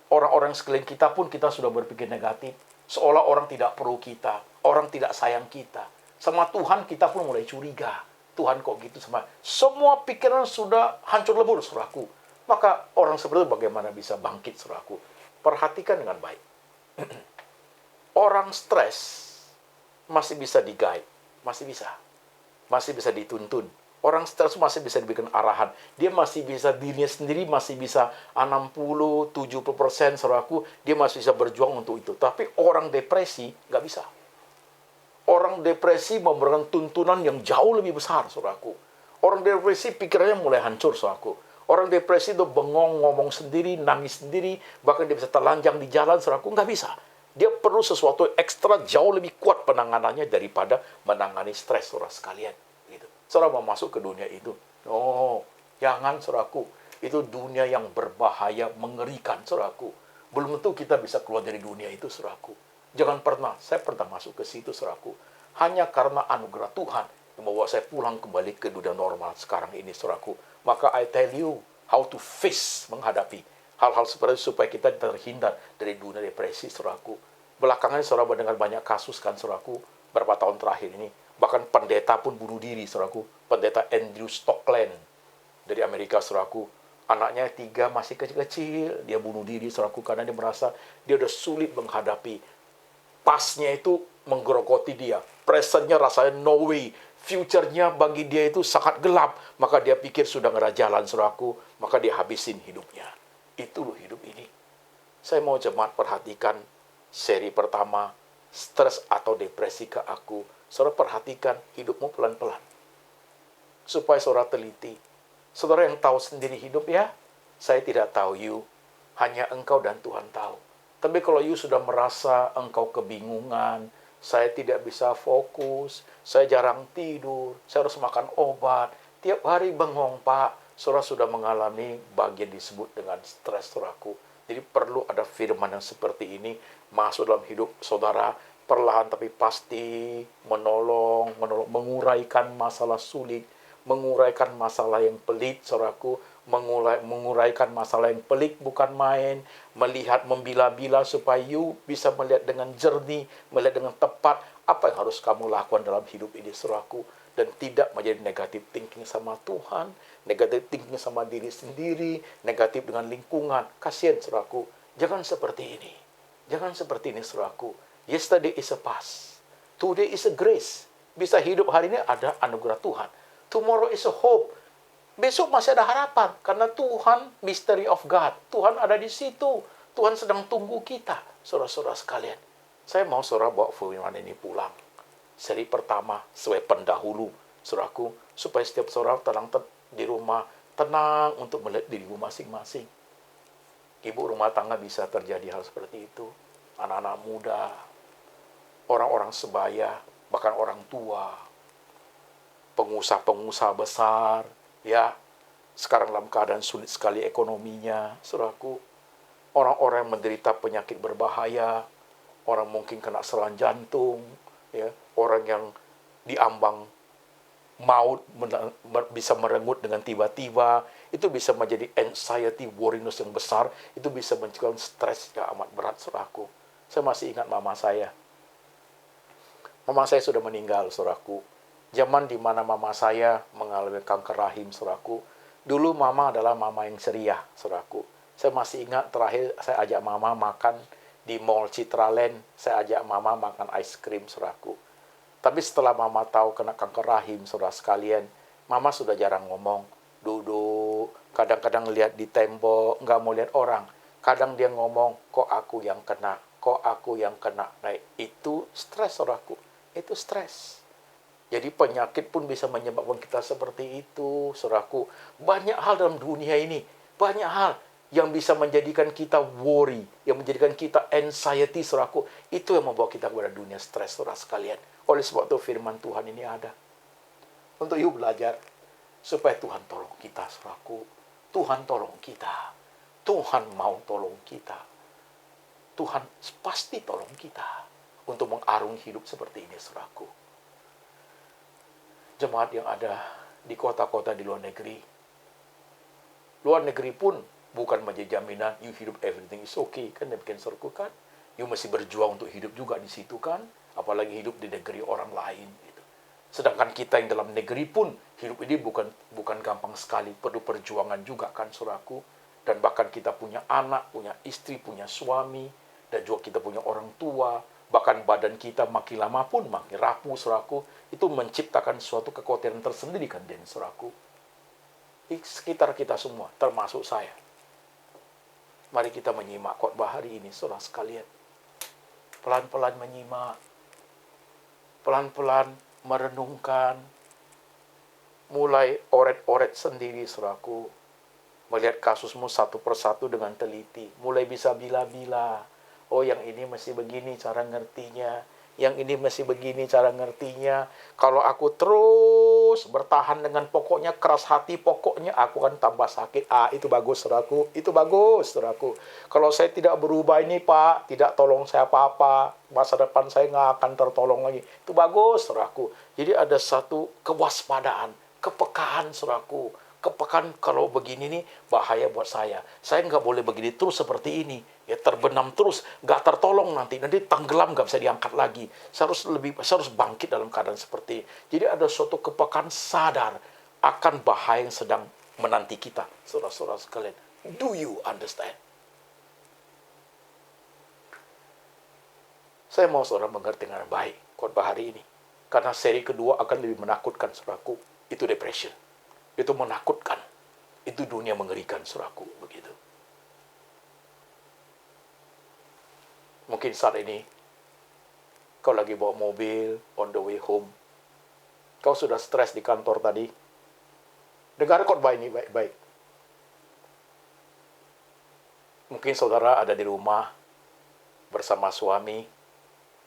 orang-orang sekeliling kita pun kita sudah berpikir negatif. Seolah orang tidak perlu kita. Orang tidak sayang kita. Sama Tuhan kita pun mulai curiga. Tuhan kok gitu sama. Semua pikiran sudah hancur lebur, saudaraku. Maka orang seperti itu bagaimana bisa bangkit, saudaraku? Perhatikan dengan baik. Orang stres masih bisa di-guide. Masih bisa dituntun. Orang stres masih bisa diberikan arahan. Dia masih bisa, dirinya sendiri masih bisa 60-70%, saudaraku, dia masih bisa berjuang untuk itu. Tapi orang depresi nggak bisa. Orang depresi memberikan tuntunan yang jauh lebih besar, saudaraku. Orang depresi pikirannya mulai hancur, saudaraku. Orang depresi itu bengong, ngomong sendiri, nangis sendiri, bahkan dia bisa telanjang di jalan, saudaraku. Nggak bisa. Dia perlu sesuatu ekstra jauh lebih kuat penanganannya daripada menangani stres, saudara sekalian. Gitu. Saudara mau masuk ke dunia itu. Oh, jangan, saudaraku. Itu dunia yang berbahaya, mengerikan, saudaraku. Belum tentu kita bisa keluar dari dunia itu, saudaraku. Jangan pernah, saya pernah masuk ke situ, saudaraku. Hanya karena anugerah Tuhan yang membawa saya pulang kembali ke dunia normal sekarang ini, saudaraku. Maka I tell you how to face, menghadapi hal-hal seperti itu supaya kita terhindar dari dunia depresi, saudaraku. Belakangan saudara mendengar banyak kasus kan, saudaraku, beberapa tahun terakhir ini. Bahkan pendeta pun bunuh diri, saudaraku. Pendeta Andrew Stockland dari Amerika, saudaraku. Anaknya 3 masih kecil-kecil, dia bunuh diri, saudaraku, karena dia merasa dia udah sulit menghadapi. Pasnya itu menggerogoti dia. Presentnya rasanya no way. Future-nya bagi dia itu sangat gelap. Maka dia pikir sudah nggak ada jalan, saudaraku. Maka dia habisin hidupnya. Itu loh hidup ini. Saya mau jemaat perhatikan seri pertama, stres atau depresi ke aku. Saudara perhatikan hidupmu pelan-pelan. Supaya saudara teliti. Saudara yang tahu sendiri hidup ya. Saya tidak tahu you. Hanya engkau dan Tuhan tahu. Tapi kalau you sudah merasa engkau kebingungan, saya tidak bisa fokus, saya jarang tidur, saya harus makan obat, tiap hari bengong, Pak. Saudara sudah mengalami bagian disebut dengan stres, saudaraku. Jadi perlu ada firman yang seperti ini masuk dalam hidup saudara, perlahan tapi pasti menolong, menguraikan masalah sulit, menguraikan masalah yang pelit, saudaraku, menguraikan masalah yang pelik bukan main, melihat, membila-bila supaya you bisa melihat dengan jernih, melihat dengan tepat apa yang harus kamu lakukan dalam hidup ini, saudaraku. Dan tidak menjadi negatif thinking sama Tuhan, negatif thinking sama diri sendiri, negatif dengan lingkungan. Kasihan, saudaraku. Jangan seperti ini. Jangan seperti ini, saudaraku. Yesterday is a past. Today is a grace. Bisa hidup hari ini ada anugerah Tuhan. Tomorrow is a hope. Besok masih ada harapan. Karena Tuhan, mystery of God. Tuhan ada di situ. Tuhan sedang tunggu kita. Saudara-saudara sekalian. Saya mau saudara bawa firman ini pulang. Seri pertama, sesuai pendahulu, saudaraku, supaya setiap saudara tenang di rumah, tenang untuk melihat dirimu masing-masing. Ibu rumah tangga bisa terjadi hal seperti itu. Anak-anak muda, orang-orang sebaya, bahkan orang tua, pengusaha-pengusaha besar, ya, sekarang dalam keadaan sulit sekali ekonominya, saudaraku. Orang-orang yang menderita penyakit berbahaya, orang mungkin kena serangan jantung, ya, orang yang diambang maut bisa merenggut dengan tiba-tiba, itu bisa menjadi anxiety, worriness yang besar, itu bisa menciptakan stres yang amat berat, saudaraku. Saya masih ingat mama saya. Mama saya sudah meninggal, saudaraku. Zaman di mana mama saya mengalami kanker rahim, saudaraku. Dulu mama adalah mama yang ceria, saudaraku. Saya masih ingat terakhir saya ajak mama makan di Mall Citraland, saya ajak mama makan ice cream, saudaraku. Tapi setelah mama tahu kena kanker rahim, saudara sekalian, mama sudah jarang ngomong, duduk, kadang-kadang lihat di tembok, nggak mau lihat orang. Kadang dia ngomong, kok aku yang kena, kok aku yang kena. Nah, itu stres, saudaraku. Itu stres. Jadi penyakit pun bisa menyebabkan kita seperti itu, saudaraku. Banyak hal dalam dunia ini, banyak hal yang bisa menjadikan kita worry, yang menjadikan kita anxiety, saudaraku. Itu yang membawa kita kepada dunia stres, saudara sekalian. Oleh sebab itu firman Tuhan ini ada. Untuk yuk belajar, supaya Tuhan tolong kita, saudaraku. Tuhan tolong kita. Tuhan mau tolong kita. Tuhan pasti tolong kita untuk mengarungi hidup seperti ini, saudaraku. Jemaat yang ada di kota-kota di luar negeri. Luar negeri pun bukan menjadi jaminan you hidup everything is okay, kan demikian saudaraku kan. You masih berjuang untuk hidup juga di situ kan, apalagi hidup di negeri orang lain gitu. Sedangkan kita yang dalam negeri pun hidup ini bukan gampang sekali, perlu perjuangan juga kan saudaraku. Dan bahkan kita punya anak, punya istri, punya suami, dan juga kita punya orang tua. Bahkan badan kita makin lama pun makin rapuh, saudaraku. Itu menciptakan suatu kekhawatiran tersendiri kan, dan saudaraku. Di sekitar kita semua, termasuk saya. Mari kita menyimak khotbah hari ini, saudara sekalian. Pelan-pelan menyimak. Pelan-pelan merenungkan. Mulai oret-oret sendiri, saudaraku. Melihat kasusmu satu persatu dengan teliti. Mulai bisa bila-bila. Oh, yang ini mesti begini cara ngertinya. Yang ini mesti begini cara ngertinya. Kalau aku terus bertahan dengan pokoknya, keras hati pokoknya, aku akan tambah sakit. Itu bagus, saudaraku. Itu bagus, saudaraku. Kalau saya tidak berubah ini, Pak, tidak tolong saya apa-apa. Masa depan saya nggak akan tertolong lagi. Itu bagus, saudaraku. Jadi ada satu kewaspadaan, kepekaan, saudaraku. Kepekaan kalau begini nih bahaya buat saya. Saya nggak boleh begini terus seperti ini. Ya terbenam terus, nggak tertolong nanti tenggelam, nggak bisa diangkat lagi. Saya harus bangkit dalam keadaan seperti ini. Jadi ada suatu kepekaan sadar akan bahaya yang sedang menanti kita. Saudara-saudara sekalian, do you understand? Saya mau saudara mengerti dengan baik khotbah hari ini. Karena seri kedua akan lebih menakutkan, saudaraku. Itu depression. Itu menakutkan. Itu dunia mengerikan, saudaraku. Begitu. Mungkin saat ini, kau lagi bawa mobil, on the way home. Kau sudah stres di kantor tadi. Dengar khotbah ini baik-baik. Mungkin saudara ada di rumah, bersama suami.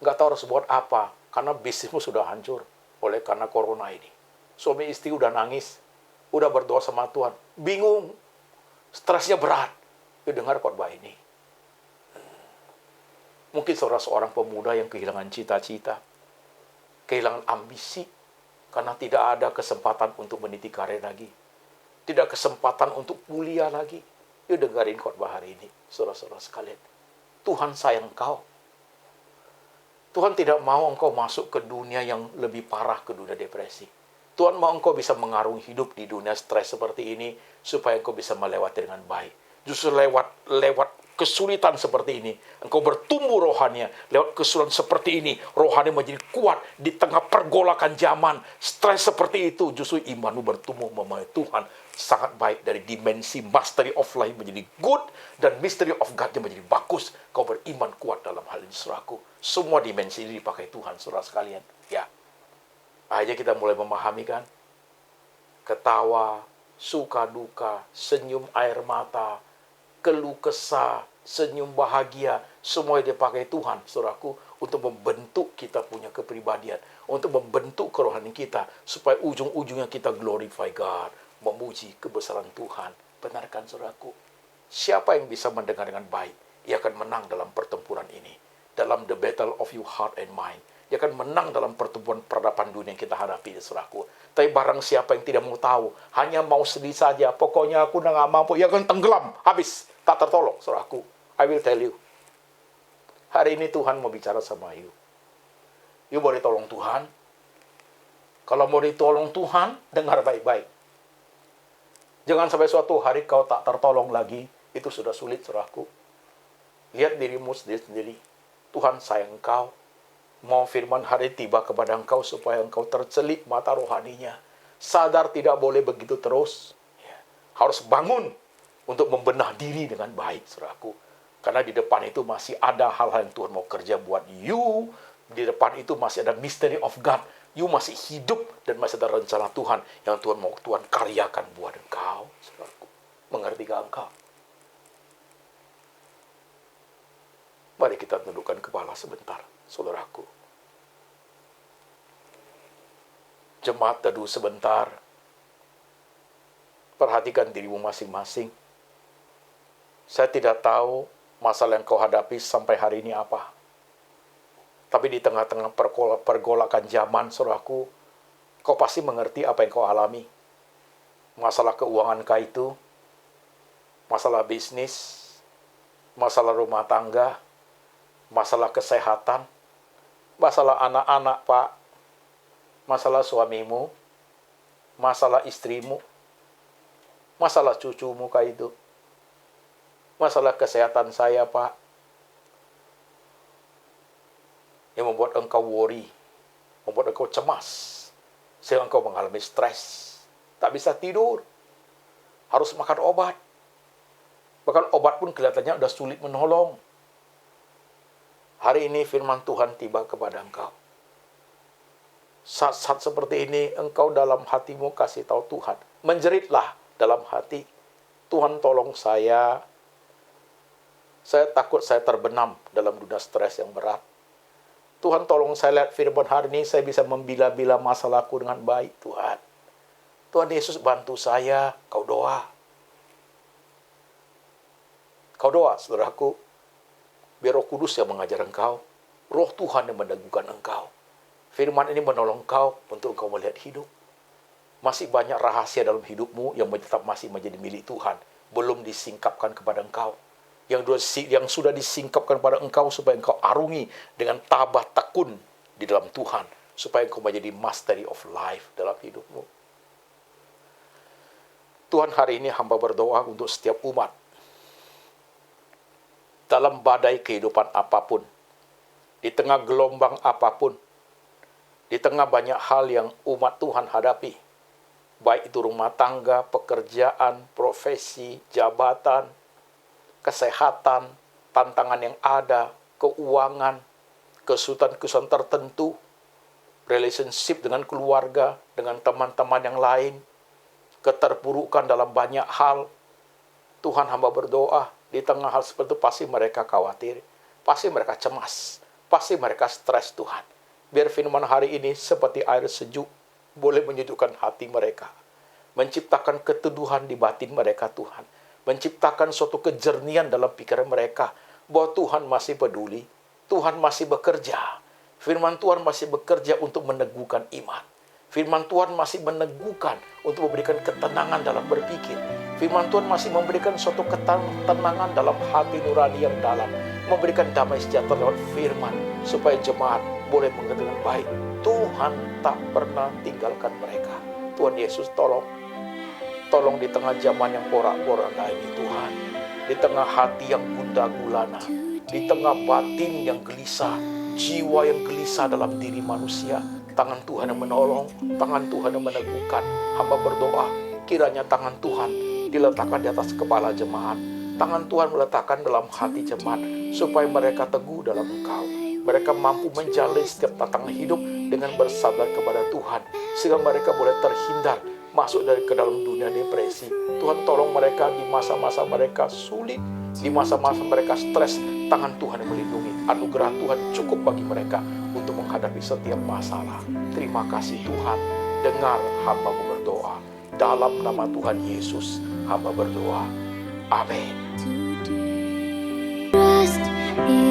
Nggak tahu harus buat apa, karena bisnismu sudah hancur oleh karena corona ini. Suami istri udah nangis, udah berdoa sama Tuhan. Bingung, stresnya berat. Yuk dengar khotbah ini. Mungkin saudara seorang pemuda yang kehilangan cita-cita, kehilangan ambisi, karena tidak ada kesempatan untuk meniti karir lagi. Tidak kesempatan untuk kuliah lagi. Yuk dengerin khotbah hari ini, saudara-saudara sekalian. Tuhan sayang engkau. Tuhan tidak mau engkau masuk ke dunia yang lebih parah, ke dunia depresi. Tuhan mau engkau bisa mengarungi hidup di dunia stres seperti ini, supaya engkau bisa melewati dengan baik. Justru lewat kesulitan seperti ini, engkau bertumbuh rohaninya. Lewat kesulitan seperti ini, rohani menjadi kuat di tengah pergolakan zaman. Stres seperti itu, justru imanmu bertumbuh memahami Tuhan. Sangat baik, dari dimensi mastery of life menjadi good, dan mystery of God menjadi bagus. Kau beriman kuat dalam hal ini, saudaraku. Semua dimensi ini dipakai Tuhan, saudara sekalian. Ya, akhirnya kita mulai memahami kan, ketawa, suka duka, senyum air mata, keluh kesah, senyum bahagia, semua dipakai Tuhan, saudaraku, untuk membentuk kita punya kepribadian, untuk membentuk kerohanian kita, supaya ujung-ujungnya kita glorify God, memuji kebesaran Tuhan. Benarkan, saudaraku? Siapa yang bisa mendengar dengan baik, ia akan menang dalam pertempuran ini, dalam the battle of your heart and mind. Dia akan menang dalam pertempuran peradaban dunia yang kita hadapi, saudaraku. Tapi barang siapa yang tidak mau tahu, hanya mau sedih saja, pokoknya aku udah nggak mampu, ia akan tenggelam, habis, tak tertolong, saudaraku. I will tell you. Hari ini Tuhan mau bicara sama you. You boleh tolong Tuhan. Kalau mau ditolong Tuhan, dengar baik-baik. Jangan sampai suatu hari kau tak tertolong lagi. Itu sudah sulit, saudaraku. Lihat dirimu sendiri. Tuhan sayang engkau. Mau firman hari tiba kepada engkau supaya engkau tercelik mata rohaninya. Sadar tidak boleh begitu terus. Harus bangun untuk membenah diri dengan baik, saudaraku. Karena di depan itu masih ada hal-hal yang Tuhan mau kerja buat you. Di depan itu masih ada mystery of God. You masih hidup dan masih ada rencana Tuhan yang Tuhan mau Tuhan karyakan buat engkau. Saudaraku, mengerti gak engkau? Mari kita tundukkan kepala sebentar, saudaraku. Jemaat teduh sebentar. Perhatikan dirimu masing-masing. Saya tidak tahu masalah yang kau hadapi sampai hari ini apa. Tapi di tengah-tengah pergolakan zaman, saudaraku, kau pasti mengerti apa yang kau alami. Masalah keuangan kau itu, masalah bisnis, masalah rumah tangga, masalah kesehatan, masalah anak-anak, Pak, masalah suamimu, masalah istrimu, masalah cucumu kah itu, masalah kesehatan saya, Pak, yang membuat engkau worry, membuat engkau cemas, sehingga engkau mengalami stres, tak bisa tidur, harus makan obat, bahkan obat pun kelihatannya sudah sulit menolong. Hari ini firman Tuhan tiba kepada engkau. Saat-saat seperti ini, engkau dalam hatimu kasih tahu Tuhan. Menjeritlah dalam hati. Tuhan tolong saya. Saya takut saya terbenam dalam dunia stres yang berat. Tuhan tolong saya lihat firman hari ini, saya bisa membila-bila masalahku dengan baik, Tuhan. Tuhan Yesus bantu saya. Kau doa. Kau doa, saudaraku. Biar Roh Kudus yang mengajar engkau. Roh Tuhan yang meneguhkan engkau. Firman ini menolong engkau untuk engkau melihat hidup. Masih banyak rahasia dalam hidupmu yang tetap masih menjadi milik Tuhan. Belum disingkapkan kepada engkau. Yang sudah disingkapkan kepada engkau supaya engkau arungi dengan tabah tekun di dalam Tuhan. Supaya engkau menjadi mastery of life dalam hidupmu. Tuhan, hari ini hamba berdoa untuk setiap umat. Dalam badai kehidupan apapun, di tengah gelombang apapun, di tengah banyak hal yang umat Tuhan hadapi, baik itu rumah tangga, pekerjaan, profesi, jabatan, kesehatan, tantangan yang ada, keuangan, kesulitan-kesulitan tertentu, relationship dengan keluarga, dengan teman-teman yang lain, keterpurukan dalam banyak hal. Tuhan, hamba berdoa, di tengah hal seperti itu pasti mereka khawatir, pasti mereka cemas, pasti mereka stres, Tuhan. Biar firman hari ini seperti air sejuk, boleh menyejukkan hati mereka. Menciptakan keteduhan di batin mereka, Tuhan. Menciptakan suatu kejernihan dalam pikiran mereka, bahwa Tuhan masih peduli, Tuhan masih bekerja. Firman Tuhan masih bekerja untuk meneguhkan iman. Firman Tuhan masih meneguhkan untuk memberikan ketenangan dalam berpikir. Firman Tuhan masih memberikan suatu ketenangan dalam hati nurani yang dalam. Memberikan damai sejahtera lewat firman. Supaya jemaat boleh mengerti dengan baik. Tuhan tak pernah tinggalkan mereka. Tuhan Yesus tolong. Tolong di tengah zaman yang porak-poranda ini, Tuhan. Di tengah hati yang gundah gulana. Di tengah batin yang gelisah. Jiwa yang gelisah dalam diri manusia. Tangan Tuhan yang menolong. Tangan Tuhan yang meneguhkan. Hamba berdoa. Kiranya tangan Tuhan diletakkan di atas kepala jemaat. Tangan Tuhan meletakkan dalam hati jemaat, supaya mereka teguh dalam Engkau. Mereka mampu menjalani setiap tantangan hidup dengan bersandar kepada Tuhan, sehingga mereka boleh terhindar masuk ke dalam dunia depresi. Tuhan tolong mereka di masa-masa mereka sulit, di masa-masa mereka stres. Tangan Tuhan yang melindungi. Anugerah Tuhan cukup bagi mereka untuk menghadapi setiap masalah. Terima kasih Tuhan. Dengar hamba-Mu berdoa. Dalam nama Tuhan Yesus, hamba berdoa. Amin. Trust in